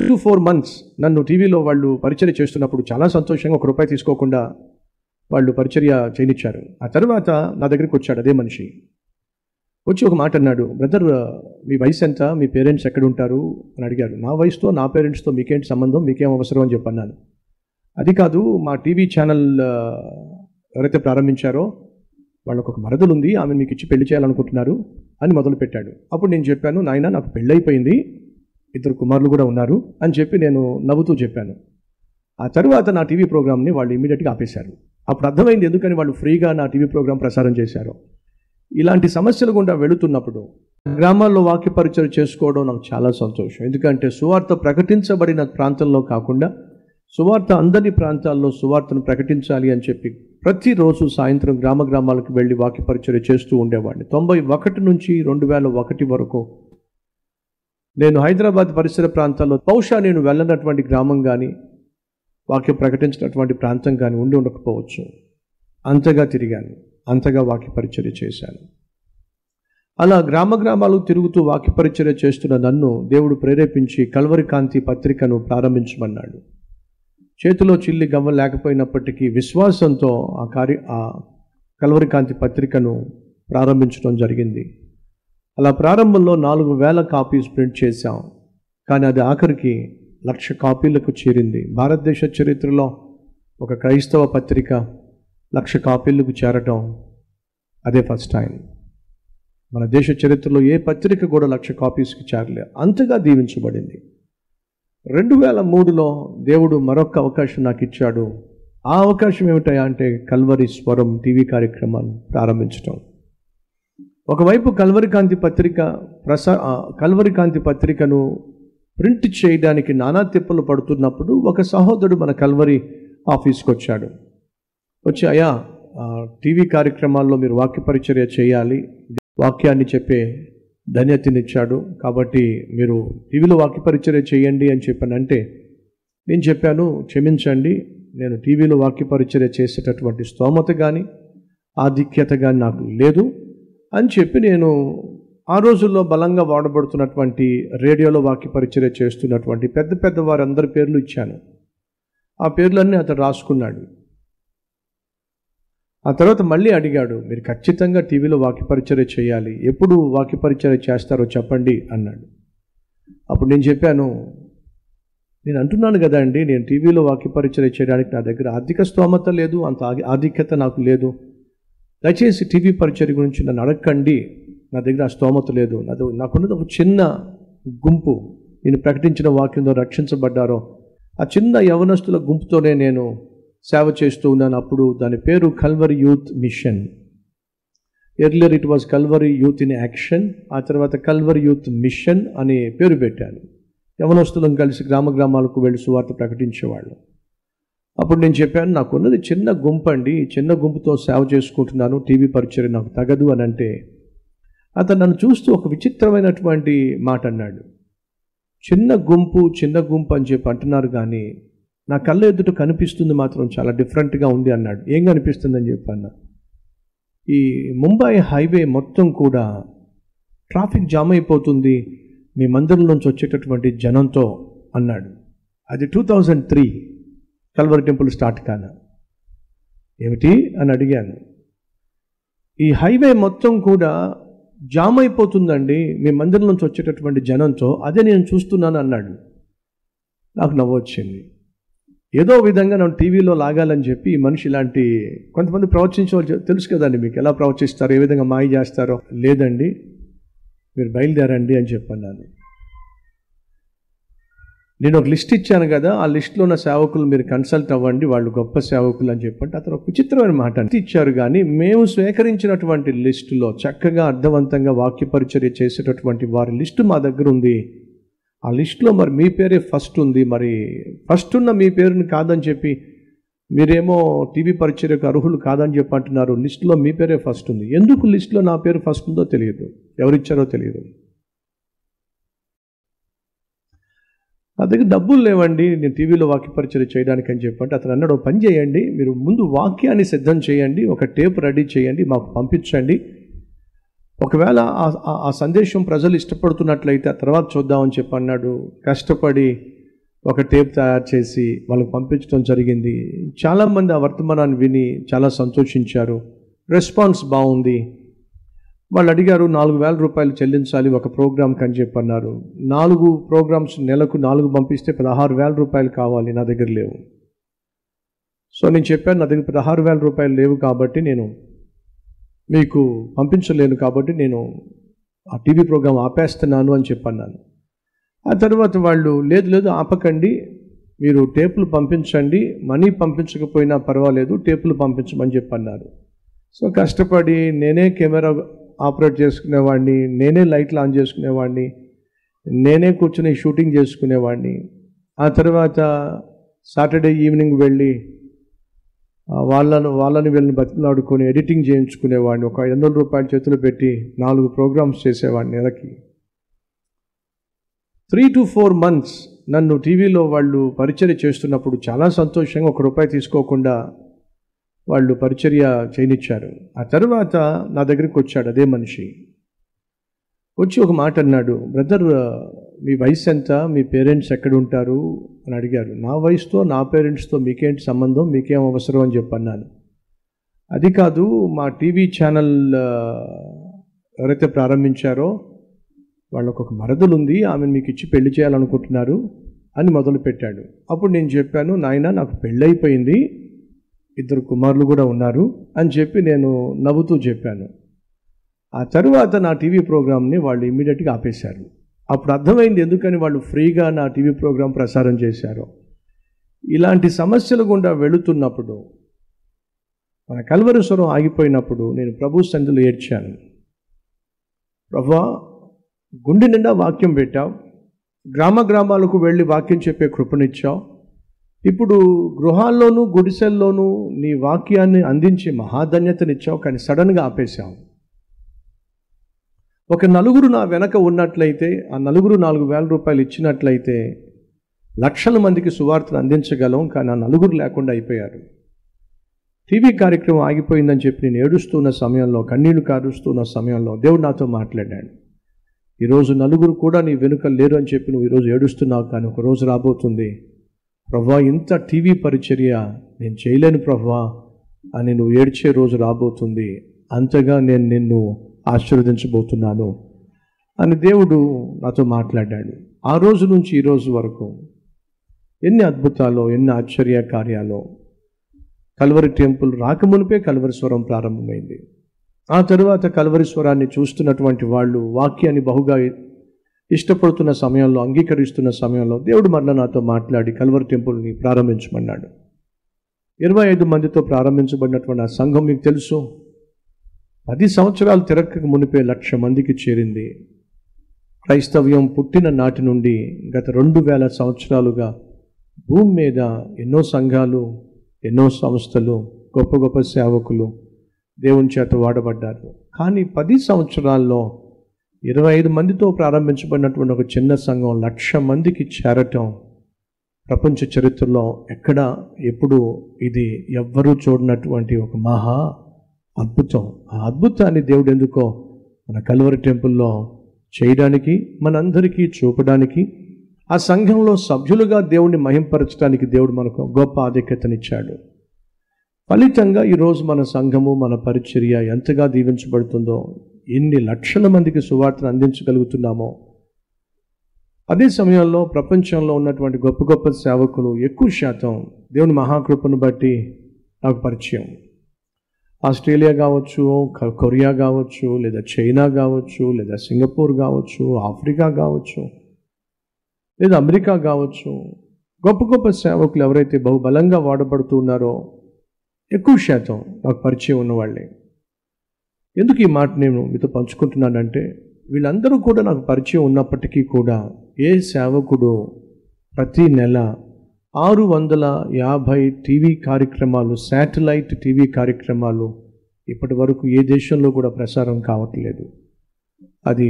2-4 months నన్ను టీవీలో వాళ్ళు పరిచర్య చేస్తున్నప్పుడు చాలా సంతోషంగా ₹1 తీసుకోకుండా వాళ్ళు పరిచర్య చేయనిచ్చారు. ఆ తర్వాత నా దగ్గరికి వచ్చాడు అదే మనిషి. వచ్చి ఒక మాట అన్నాడు, బ్రదర్ మీ వయసు ఎంత, మీ పేరెంట్స్ ఎక్కడ ఉంటారు అని అడిగారు. నా వయసుతో నా పేరెంట్స్తో మీకేంటి సంబంధం, మీకేం అవసరం అని చెప్పన్నాను. అది కాదు, మా టీవీ ఛానల్ ఎవరైతే ప్రారంభించారో వాళ్ళకు ఒక మరదలు ఉంది, ఆమె మీకు ఇచ్చి పెళ్లి చేయాలనుకుంటున్నారు అని మొదలుపెట్టాడు. అప్పుడు నేను చెప్పాను, నాయన నాకు పెళ్ళైపోయింది, 2 కుమారులు కూడా ఉన్నారు అని చెప్పి నేను నవ్వుతూ చెప్పాను. ఆ తర్వాత నా టీవీ ప్రోగ్రామ్ని వాళ్ళు ఇమీడియట్గా ఆపేశారు. అప్పుడు అర్థమైంది ఎందుకని వాళ్ళు ఫ్రీగా నా టీవీ ప్రోగ్రాం ప్రసారం చేశారు. ఇలాంటి సమస్యలు గుండా వెళుతున్నప్పుడు గ్రామాల్లో వాక్య పరిచయం చేసుకోవడం నాకు చాలా సంతోషం. ఎందుకంటే సువార్త ప్రకటించబడిన ప్రాంతంలో కాకుండా సువార్త అందరి ప్రాంతాల్లో సువార్తను ప్రకటించాలి అని చెప్పి ప్రతిరోజు సాయంత్రం గ్రామాలకు వెళ్ళి వాక్య పరిచయం చేస్తూ ఉండేవాడిని. 91 నుంచి 2001 వరకు నేను హైదరాబాద్ పరిసర ప్రాంతాల్లో బహుశా నేను వెళ్ళనటువంటి గ్రామం కానీ వాక్యం ప్రకటించినటువంటి ప్రాంతం కానీ ఉండకపోవచ్చు. అంతగా తిరిగాను, అంతగా వాక్య పరిచర్య చేశాను. అలా గ్రామాలు తిరుగుతూ వాక్య పరిచర్య చేస్తున్న నన్ను దేవుడు ప్రేరేపించి కల్వరి కాంతి పత్రికను ప్రారంభించమన్నాడు. చేతిలో చిల్లి గవ్వ లేకపోయినప్పటికీ విశ్వాసంతో ఆ కల్వరి కాంతి పత్రికను ప్రారంభించడం జరిగింది. అలా ప్రారంభంలో 4,000 కాపీస్ ప్రింట్ చేశాం. కానీ అది ఆఖరికి 1,00,000 కాపీలకు చేరింది. భారతదేశ చరిత్రలో ఒక క్రైస్తవ పత్రిక 1,00,000 కాపీలకు చేరటం అదే ఫస్ట్ టైం. మన దేశ చరిత్రలో ఏ పత్రిక కూడా 1,00,000 కాపీస్కి చేరలేదు. అంతగా దీవించబడింది. 2003లో దేవుడు మరొక అవకాశం నాకు ఇచ్చాడు. ఆ అవకాశం ఏమిటయా అంటే కల్వరి స్వరం టీవీ కార్యక్రమాన్ని ప్రారంభించడం. ఒకవైపు కల్వరి కాంతి పత్రికను ప్రింట్ చేయడానికి నానా తిప్పలు పడుతున్నప్పుడు ఒక సహోదరుడు మన కల్వరి ఆఫీస్కి వచ్చాడు. వచ్చి, అయ్యా టీవీ కార్యక్రమాల్లో మీరు వాక్య పరిచర్య చేయాలి, వాక్యాన్ని చెప్పే ధన్యతనిచ్చాడు, కాబట్టి మీరు టీవీలో వాక్య పరిచర్య చేయండి అని చెప్పానంటే నేను చెప్పాను, క్షమించండి, నేను టీవీలో వాక్య పరిచర్య చేసేటటువంటి స్తోమత కానీ ఆధిక్యత కానీ నాకు లేదు అని చెప్పి నేను ఆ రోజుల్లో బలంగా వాడబడుతున్నటువంటి రేడియోలో వాక్య పరిచర్య చేస్తున్నటువంటి పెద్ద వారందరి పేర్లు ఇచ్చాను. ఆ పేర్లన్నీ అతను రాసుకున్నాడు. ఆ తర్వాత మళ్ళీ అడిగాడు, మీరు ఖచ్చితంగా టీవీలో వాక్య పరిచర్య చేయాలి, ఎప్పుడు వాక్య పరిచర్య చేస్తారో చెప్పండి అన్నాడు. అప్పుడు నేను చెప్పాను, నేను అంటున్నాను కదా అండి, నేను టీవీలో వాక్య పరిచర్య చేయడానికి నా దగ్గర ఆర్థిక స్తోమత లేదు, అంత ఆధిక్యత నాకు లేదు, దయచేసి టీవీ పరిచర్య గురించి నన్ను అడగండి, నా దగ్గర ఆ స్తోమత లేదు, నాకున్నది ఒక చిన్న గుంపు, నేను ప్రకటించిన వాక్యంలో రక్షించబడ్డారో ఆ చిన్న యవనస్తుల గుంపుతోనే నేను సేవ చేస్తూ ఉన్నాను. అప్పుడు దాని పేరు Calvary youth mission. Earlier it was Calvary youth in action, ఆ తర్వాత కల్వరి యూత్ మిషన్ అనే పేరు పెట్టాను. యవనస్తులను కలిసి గ్రామాలకు వెళ్ళి సువార్త ప్రకటించేవాళ్ళు. అప్పుడు నేను చెప్పాను, నాకున్నది చిన్న గుంపు అండి, చిన్న గుంపుతో సేవ చేసుకుంటున్నాను, టీవీ పరిచర్య నాకు తగదు అని అంటే అతను నన్ను చూస్తూ ఒక విచిత్రమైనటువంటి మాట అన్నాడు. చిన్న గుంపు అని చెప్పి అంటున్నారు, కానీ నా కళ్ళ ఎదుట కనిపిస్తుంది మాత్రం చాలా డిఫరెంట్గా ఉంది అన్నాడు. ఏం కనిపిస్తుందని చెప్పన్నా, ఈ ముంబై హైవే మొత్తం కూడా ట్రాఫిక్ జామ్ అయిపోతుంది మీ మందిరం నుంచి వచ్చేటటువంటి జనంతో అన్నాడు. అది 2003 కల్వరి టెంపుల్ స్టార్ట్ కాన. ఏమిటి అని అడిగాను. ఈ హైవే మొత్తం కూడా జామ్ అయిపోతుందండి మీ మందిరం నుంచి వచ్చేటటువంటి జనంతో, అదే నేను చూస్తున్నాను అన్నాడు. నాకు నవ్వు వచ్చింది. ఏదో విధంగా నన్ను టీవీలో లాగాలని చెప్పి ఈ మనిషి ఇలాంటి కొంతమంది ప్రవచించే తెలుసు కదండి మీకు, ఎలా ప్రవచిస్తారో, ఏ విధంగా మాయ చేస్తారో. లేదండి, మీరు బయలుదేరండి అని చెప్పన్నాను. నేను ఒక లిస్ట్ ఇచ్చాను కదా, ఆ లిస్టులో ఉన్న సేవకులు మీరు కన్సల్ట్ అవ్వండి, వాళ్ళు గొప్ప సేవకులు అని చెప్పంటే అతను ఒక విచిత్రమైన మాట ఇచ్చారు. కానీ మేము స్వీకరించినటువంటి లిస్టులో చక్కగా అర్థవంతంగా వాక్య పరిచర్య చేసేటటువంటి వారి లిస్టు మా దగ్గర ఉంది. ఆ లిస్టులో మరి మీ పేరే ఫస్ట్ ఉంది. మరి ఫస్ట్ ఉన్న మీ పేరుని కాదని చెప్పి మీరేమో టీవీ పరిచర్యకు అర్హులు కాదని చెప్పి అంటున్నారు. లిస్టులో మీ పేరే ఫస్ట్ ఉంది. ఎందుకు లిస్టులో నా పేరు ఫస్ట్ ఉందో తెలియదు, ఎవరిచ్చారో తెలియదు. నా దగ్గర డబ్బులు లేవండి నేను టీవీలో వాక్య పరిచర్య చేయడానికి అని చెప్పంటే అతను అన్నాడు, పని చేయండి, మీరు ముందు వాక్యాన్ని సిద్ధం చేయండి, ఒక టేప్ రెడీ చేయండి, మాకు పంపించండి, ఒకవేళ ఆ సందేశం ప్రజలు ఇష్టపడుతున్నట్లయితే ఆ తర్వాత చూద్దామని చెప్పి అన్నాడు. కష్టపడి ఒక టేప్ తయారు చేసి వాళ్ళకి పంపించడం జరిగింది. చాలామంది ఆ వర్తమానాన్ని విని చాలా సంతోషించారు. రెస్పాన్స్ బాగుంది. వాళ్ళు అడిగారు 4,000 రూపాయలు చెల్లించాలి ఒక ప్రోగ్రామ్కి అని చెప్పి అన్నారు. 4 ప్రోగ్రామ్స్ నెలకు 4 పంపిస్తే 16,000 రూపాయలు కావాలి, నా దగ్గర లేవు. సో నేను చెప్పాను, నా దగ్గర 16,000 రూపాయలు లేవు కాబట్టి నేను మీకు పంపించలేను, కాబట్టి నేను ఆ టీవీ ప్రోగ్రాం ఆపేస్తున్నాను అని చెప్పన్నాను. ఆ తర్వాత వాళ్ళు లేదు ఆపకండి, మీరు టేపులు పంపించండి, మనీ పంపించకపోయినా పర్వాలేదు, టేపులు పంపించమని చెప్పన్నారు. సో కష్టపడి నేనే కెమెరా ఆపరేట్ చేసుకునేవాడిని, నేనే లైట్లు ఆన్ చేసుకునేవాడిని, నేనే కూర్చొని షూటింగ్ చేసుకునేవాడిని. ఆ తర్వాత సాటర్డే ఈవినింగ్ వెళ్ళి వాళ్ళని వీళ్ళని బతిలాడుకొని ఎడిటింగ్ చేయించుకునేవాడిని. ఒక 500 రూపాయలు చేతులు పెట్టి 4 ప్రోగ్రామ్స్ చేసేవాడిని నెలకి. 3 to 4 months నన్ను టీవీలో వాళ్ళు పరిచర్య చేస్తున్నప్పుడు చాలా సంతోషంగా ₹1 తీసుకోకుండా వాళ్ళు పరిచర్య చేయనిచ్చారు. ఆ తర్వాత నా దగ్గరికి వచ్చాడు అదే మనిషి. వచ్చి ఒక మాట అన్నాడు, బ్రదర్ మీ వయసు ఎంత, మీ పేరెంట్స్ ఎక్కడ ఉంటారు అని అడిగారు. నా వయసుతో నా పేరెంట్స్తో మీకేంటి సంబంధం, మీకేం అవసరం అని చెప్పన్నాను. అది కాదు, మా టీవీ ఛానల్ ఎవరైతే ప్రారంభించారో వాళ్ళకు ఒక మరదలు ఉంది, ఆమెను మీకు ఇచ్చి పెళ్లి చేయాలనుకుంటున్నారు అని మొదలుపెట్టాడు. అప్పుడు నేను చెప్పాను, నాయన నాకు పెళ్ళైపోయింది, 2 కుమారులు కూడా ఉన్నారు అని చెప్పి నేను నవ్వుతూ చెప్పాను. ఆ తరువాత నా టీవీ ప్రోగ్రామ్ని వాళ్ళు ఇమ్మీడియట్గా ఆపేశారు. అప్పుడు అర్థమైంది ఎందుకని వాళ్ళు ఫ్రీగా నా టీవీ ప్రోగ్రాం ప్రసారం చేశారో. ఇలాంటి సమస్యలు గుండా వెళుతున్నప్పుడు, మన కల్వరి స్వరం ఆగిపోయినప్పుడు నేను ప్రభు సన్నిధిలో ఏడ్చాను. ప్రభువా, గుండె నిండా వాక్యం పెట్టావు, గ్రామాలకు వెళ్ళి వాక్యం చెప్పే కృపనిచ్చావు, ఇప్పుడు గృహాల్లోనూ గుడిసెల్లోనూ నీ వాక్యాన్ని అందించే మహాధన్యతనిచ్చావు, కానీ సడన్గా ఆపేశావు. ఒక నలుగురు నా వెనక ఉన్నట్లయితే, ఆ నలుగురు 4,000 రూపాయలు ఇచ్చినట్లయితే లక్షల మందికి సువార్తను అందించగలం, కానీ ఆ నలుగురు లేకుండా అయిపోయారు. టీవీ కార్యక్రమం ఆగిపోయిందని చెప్పి నేను ఏడుస్తున్న సమయంలో, కన్నీళ్లు కారుస్తున్న సమయంలో దేవుడు నాతో మాట్లాడాడు. ఈరోజు నలుగురు కూడా నీ వెనుక లేరు అని చెప్పి నువ్వు ఈరోజు ఏడుస్తున్నావు, కానీ ఒక రోజు రాబోతుంది, ప్రభువా ఇంత టీవీ పరిచర్య నేను చేయలేను ప్రభువా అని నువ్వు ఏడ్చే రోజు రాబోతుంది, అంతగా నేను నిన్ను ఆశీర్వదించబోతున్నాను అని దేవుడు నాతో మాట్లాడాడు. ఆ రోజు నుంచి ఈ రోజు వరకు ఎన్ని అద్భుతాలు, ఎన్ని ఆశ్చర్య కార్యాలు. కల్వరి టెంపుల్ రాకమునిపే కల్వరి స్వరం ప్రారంభమైంది. ఆ తరువాత కల్వరి స్వరాన్ని చూస్తున్నటువంటి వాళ్ళు వాక్యాన్ని బహుగా ఇష్టపడుతున్న సమయంలో, అంగీకరిస్తున్న సమయంలో దేవుడు మరలా నాతో మాట్లాడి కల్వరి టెంపుల్ని ప్రారంభించమన్నాడు. 25 మందితో ప్రారంభించబడినటువంటి ఆ సంఘం మీకు తెలుసు, 10 సంవత్సరాలు తిరగక మునిపే 1,00,000 మందికి చేరింది. క్రైస్తవ్యం పుట్టిన నాటి నుండి గత 2,000 సంవత్సరాలుగా భూమి మీద ఎన్నో సంఘాలు, ఎన్నో సంస్థలు, గొప్ప గొప్ప సేవకులు దేవుని చేత వాడబడ్డారు. కానీ 10 సంవత్సరాల్లో 25 మందితో ప్రారంభించబడినటువంటి ఒక చిన్న సంఘం 1,00,000 మందికి చేరటం ప్రపంచ చరిత్రలో ఎక్కడ ఎప్పుడు ఇది ఎవ్వరూ చూడనటువంటి ఒక మహా అద్భుతం. ఆ అద్భుతాన్ని దేవుడు ఎందుకో మన కల్వరి టెంపుల్లో చేయడానికి, మనందరికీ చూపడానికి, ఆ సంఘంలో సభ్యులుగా దేవుణ్ణి మహింపరచడానికి దేవుడు మనకు గొప్ప ఆధిక్యతనిచ్చాడు. ఫలితంగా ఈరోజు మన సంఘము, మన పరిచర్య ఎంతగా దీవించబడుతుందో, ఎన్ని లక్షల మందికి సువార్తను అందించగలుగుతున్నామో. అదే సమయంలో ప్రపంచంలో ఉన్నటువంటి గొప్ప గొప్ప సేవకులు ఎక్కువ శాతం దేవుని మహాకృపను బట్టి నాకు పరిచయం. ఆస్ట్రేలియా కావచ్చు, కొరియా కావచ్చు, లేదా చైనా కావచ్చు, లేదా సింగపూర్ కావచ్చు, ఆఫ్రికా కావచ్చు, లేదా అమెరికా కావచ్చు, గొప్ప గొప్ప సేవకులు ఎవరైతే బహుబలంగా వాడబడుతూ ఉన్నారో ఎక్కువ శాతం నాకు పరిచయం ఉన్నవాళ్ళే. ఎందుకు ఈ మాట నేను మీతో పంచుకుంటున్నానంటే, వీళ్ళందరూ కూడా నాకు పరిచయం ఉన్నప్పటికీ కూడా ఏ సేవకుడు ప్రతి నెల 650 టీవీ కార్యక్రమాలు, శాటిలైట్ టీవీ కార్యక్రమాలు ఇప్పటి వరకు ఏ దేశంలో కూడా ప్రసారం కావట్లేదు. అది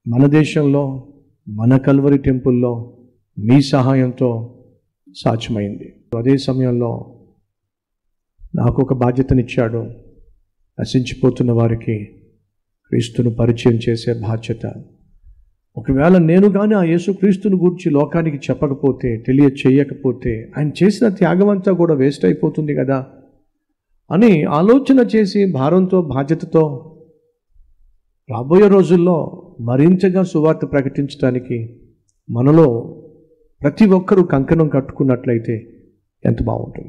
మన దేశంలో, మన కల్వరి టెంపుల్లో మీ సహాయంతో సాధ్యమైంది. అదే సమయంలో నాకు ఒక బాధ్యతనిచ్చాడు. నశించిపోతున్న వారికి క్రీస్తును పరిచయం చేసే బాధ్యత. ఒకవేళ నేను కానీ ఆ యేసుక్రీస్తుని గూర్చి లోకానికి చెప్పకపోతే, తెలియచేయకపోతే ఆయన చేసిన త్యాగం అంతా కూడా వేస్ట్ అయిపోతుంది కదా అని ఆలోచన చేసి భారంతో, బాధ్యతతో రాబోయే రోజుల్లో మరింతగా సువార్త ప్రకటించడానికి మనలో ప్రతి ఒక్కరూ కంకణం కట్టుకున్నట్లయితే ఎంత బాగుంటుంది.